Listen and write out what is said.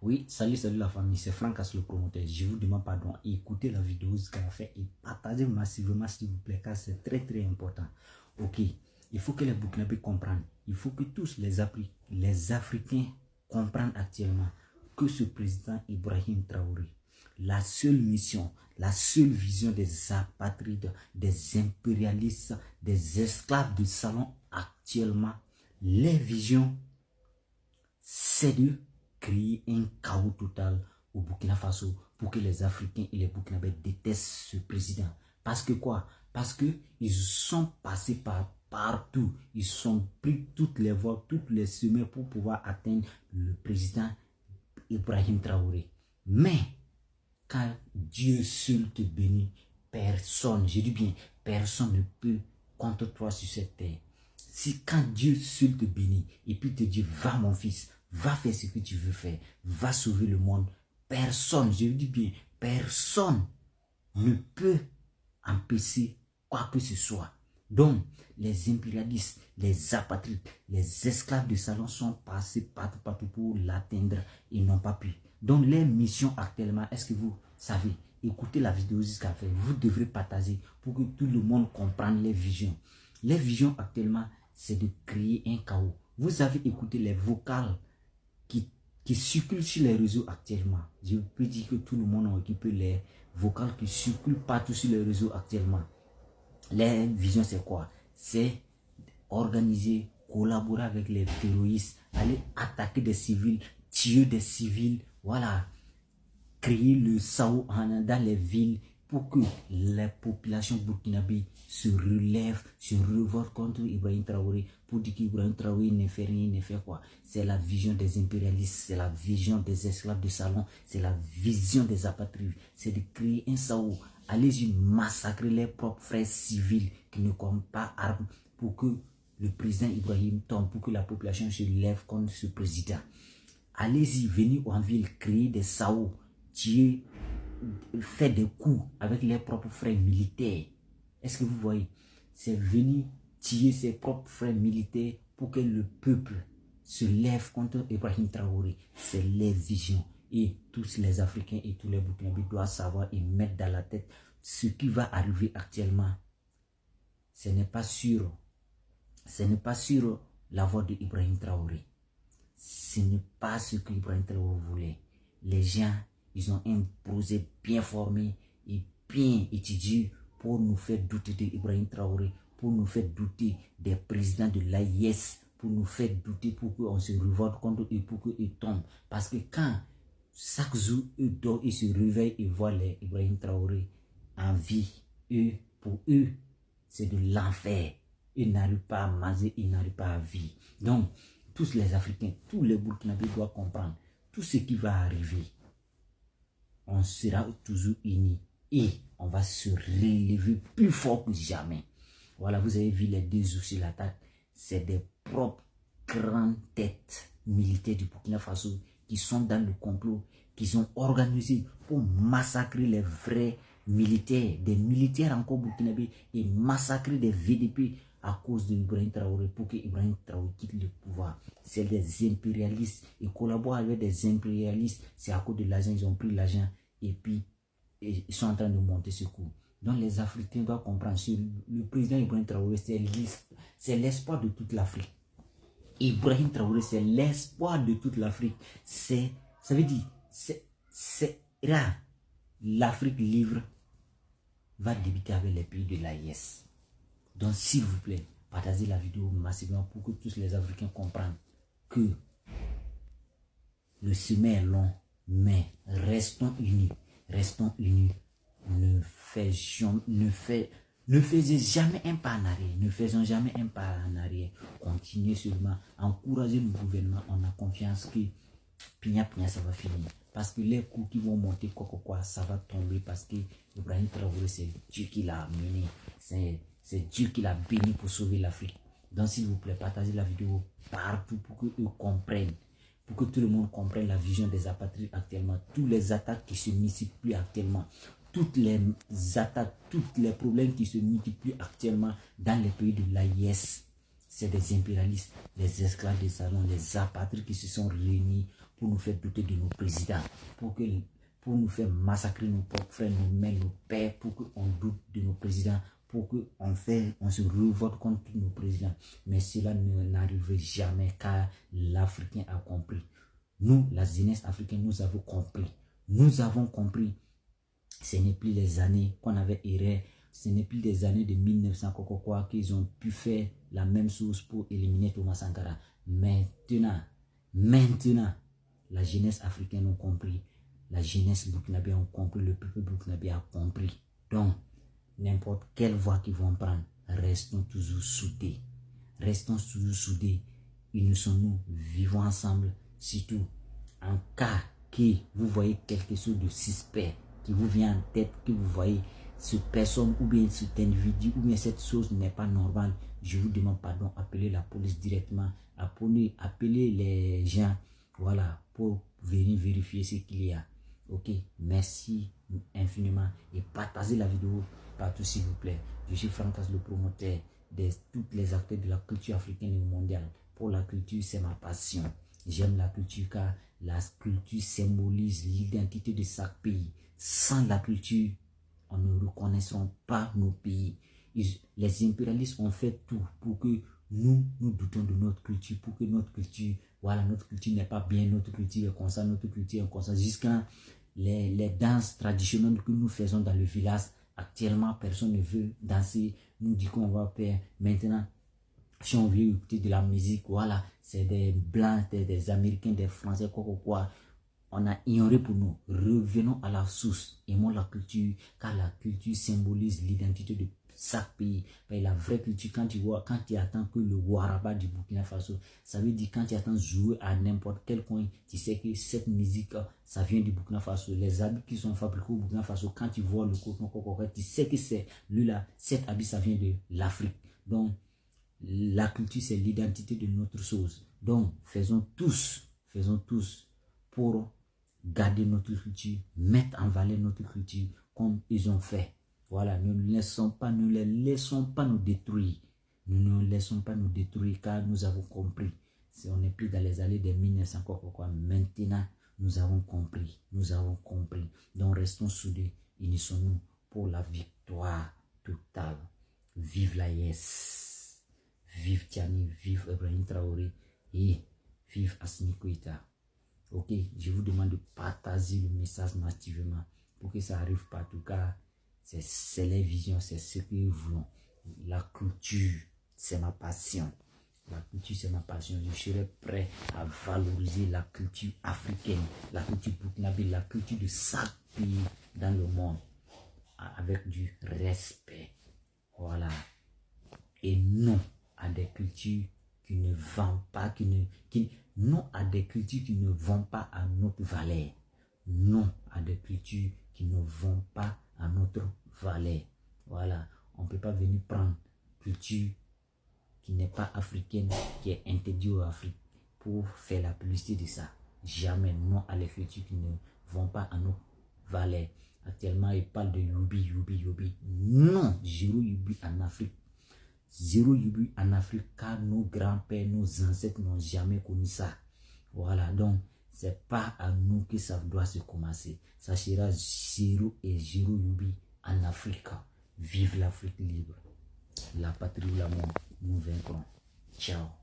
Oui, salut la famille, c'est Franck le promoteur. Je vous demande pardon, écoutez la vidéo jusqu'à la fin et partagez massivement s'il vous plaît, car c'est très important. Ok, il faut que les Burkinabés comprennent, il faut que tous les Africains comprennent actuellement que ce président Ibrahim Traoré, la seule mission, la seule vision des apatrides, des impérialistes, des esclaves de salon actuellement, les visions, c'est de créer un chaos total au Burkina Faso pour que les Africains et les Burkinabés détestent ce président. Parce que quoi? Parce qu'ils sont passés partout. Ils ont pris toutes les voies, toutes les chemins pour pouvoir atteindre le président Ibrahim Traoré. Mais quand Dieu seul te bénit, personne, je dis bien, personne ne peut contre toi sur cette terre. Si quand Dieu seul te bénit et puis te dit, va mon fils, va faire ce que tu veux faire, va sauver le monde, personne, je dis bien, personne ne peut empêcher quoi que ce soit. Donc, les impérialistes, les apatrides, les esclaves de salon sont passés partout pour l'atteindre et n'ont pas pu. Donc, les missions actuellement, est-ce que vous savez, écoutez la vidéo jusqu'à la fin, vous devrez partager pour que tout le monde comprenne les visions. Les visions actuellement, c'est de créer un chaos. Vous avez écouté les vocales qui circulent sur les réseaux actuellement. Je peux dire que tout le monde a occupé les vocales qui circulent partout sur les réseaux actuellement. Les visions, c'est quoi? C'est organiser, collaborer avec les terroristes, aller attaquer des civils, tuer des civils, voilà, créer le chaos dans les villes pour que les populations burkinabées se relèvent, se révoltent contre Ibrahim Traoré, pour dire qu'Ibrahim Traoré ne fait rien, ne fait quoi. C'est la vision des impérialistes, c'est la vision des esclaves de salon, c'est la vision des apatrides, c'est de créer un chaos. Allez-y massacrer les propres frères civils qui ne comptent pas armes pour que le président Ibrahim tombe, pour que la population se lève contre ce président. Allez-y, venez en ville, créer des chaos, tuer, faire des coups avec les propres frères militaires. Est-ce que vous voyez? C'est venir tuer ses propres frères militaires pour que le peuple se lève contre Ibrahim Traoré. C'est les visions. Et tous les Africains et tous les Burkinabés doivent savoir et mettre dans la tête ce qui va arriver actuellement. Ce n'est pas sûr. Ce n'est pas sur la voie de Ibrahim Traoré. Ce n'est pas ce que Ibrahim Traoré voulait. Les gens, ils ont un projet bien formé et bien étudié pour nous faire douter d'Ibrahim Traoré, pour nous faire douter des présidents de l'AIS, pour nous faire douter pour qu'on se révolte contre eux, pour qu'ils tombent. Parce que quand chaque jour, eux dorment, ils se réveillent et voient les Ibrahim Traoré en vie, pour eux, c'est de l'enfer. Ils n'arrivent pas à manger, ils n'arrivent pas à vivre. Donc, tous les Africains, tous les Burkinabés doivent comprendre tout ce qui va arriver. On sera toujours unis et on va se relever plus fort que jamais. Voilà, vous avez vu les deux ours sur la tête. C'est des propres grandes têtes militaires du Burkina Faso qui sont dans le complot, qui sont organisés pour massacrer les vrais militaires, des militaires encore burkinabés et massacrer des VDP à cause de Ibrahim Traoré, pour que Ibrahim Traoré quitte le pouvoir. C'est des impérialistes. Ils collaborent avec des impérialistes. C'est à cause de l'argent. Ils ont pris l'argent et puis ils sont en train de monter ce coup. Donc les Africains doivent comprendre. Le président Ibrahim Traoré, c'est l'espoir de toute l'Afrique. Ibrahim Traoré, c'est l'espoir de toute l'Afrique. Ça veut dire, c'est rare. L'Afrique libre va débuter avec les pays de l'AIS. Donc, s'il vous plaît, partagez la vidéo massivement pour que tous les Africains comprennent que le chemin est long, mais restons unis. Restons unis. Ne faisons jamais un pas en arrière. Ne faisons jamais un pas en arrière. Continuez seulement. Encouragez le gouvernement. On a confiance que Pigna, ça va finir. Parce que les coups qui vont monter, quoi, ça va tomber. Parce que Ibrahim Traoré, c'est Dieu qui l'a mené. C'est Dieu qui l'a béni pour sauver l'Afrique. Donc, s'il vous plaît, partagez la vidéo partout pour qu'eux comprennent. Pour que tout le monde comprenne la vision des apatrides actuellement. Tous les attaques qui se multiplient actuellement. Toutes les attaques, tous les problèmes qui se multiplient actuellement dans les pays de l'AIS. C'est des impérialistes, les esclaves des salons, les apatrides qui se sont réunis pour nous faire douter de nos présidents, pour nous faire massacrer nos propres frères, nos mères, nos pères, pour qu'on doute de nos présidents, pour qu'on se révolte contre nos présidents. Mais cela n'arriverait jamais car l'Africain a compris. Nous, la jeunesse africaine, nous avons compris. Nous avons compris. Ce n'est plus les années qu'on avait erré. Ce n'est plus des années de 1900 quoi qu'ils ont pu faire la même chose pour éliminer Thomas Sankara. Maintenant, la jeunesse africaine a compris. La jeunesse burkinabé a compris. Le peuple burkinabé a compris. Donc, n'importe quelle voie qu'ils vont prendre, restons toujours soudés. Restons toujours soudés. Unissons-nous, vivons ensemble. Surtout, en cas que vous voyez quelque chose de suspect qui vous vient en tête, que vous voyez cette personne ou bien cet individu ou bien cette chose n'est pas normale, je vous demande pardon, appelez la police directement, appelez les gens, voilà, pour venir vérifier ce qu'il y a. Ok, merci infiniment et partagez la vidéo partout s'il vous plaît. Je suis Frankas, le promoteur de toutes les acteurs de la culture africaine et mondiale. Pour la culture, c'est ma passion. J'aime la culture car la culture symbolise l'identité de chaque pays. Sans la culture, on ne reconnaîtra pas nos pays. Les impérialistes ont fait tout pour que nous doutons de notre culture, pour que notre culture, voilà, notre culture n'est pas bien, notre culture est comme ça, notre culture est comme ça. Jusqu'à les danses traditionnelles que nous faisons dans le village, actuellement, personne ne veut danser. Nous disons qu'on va faire maintenant. Si on veut écouter de la musique, voilà, c'est des Blancs, des Américains, des Français, quoi. On a ignoré pour nous. Revenons à la source. Aimons la culture, car la culture symbolise l'identité de chaque pays. Mais la vraie culture, quand tu attends que le Waraba du Burkina Faso, ça veut dire quand tu attends jouer à n'importe quel coin, tu sais que cette musique, ça vient du Burkina Faso. Les habits qui sont fabriqués au Burkina Faso, quand tu vois le coton, tu sais que c'est lui là, cet habit, ça vient de l'Afrique. Donc, la culture, c'est l'identité de notre chose. Donc, faisons tous pour garder notre culture, mettre en valeur notre culture comme ils ont fait. Voilà, ne les laissons pas nous détruire. Nous ne laissons pas nous détruire car nous avons compris. Si on n'est plus dans les années de 1900 quoi. Maintenant, nous avons compris. Donc, restons soudés. Unissons-nous pour la victoire totale. Vive la Yes. Vive Tiani, vive Ibrahim Traoré et vive Assimi Goïta. Ok, je vous demande de partager le message massivement pour que ça arrive partout car c'est les visions, c'est ce que nous voulons. La culture, c'est ma passion. La culture, c'est ma passion. Je serai prêt à valoriser la culture africaine, la culture burkinabé, la culture de chaque pays dans le monde avec du respect. Voilà. Et non à des cultures qui ne vendent pas, non à des cultures qui ne vont pas à notre valeur. Non à des cultures qui ne vont pas à notre valeur. Voilà, on ne peut pas venir prendre culture qui n'est pas africaine, qui est interdite aux Afrique pour faire la publicité de ça. Jamais non à les cultures qui ne vont pas à notre valeur. Actuellement, ils parlent de Yubi. Non, zéro Yubi en Afrique. Zéro Yubi en Afrique car nos grands-pères, nos ancêtres n'ont jamais connu ça. Voilà, donc c'est pas à nous que ça doit se commencer. Ça sera zéro Yubi en Afrique. Vive l'Afrique libre. La patrie ou la mort, nous vaincrons. Ciao.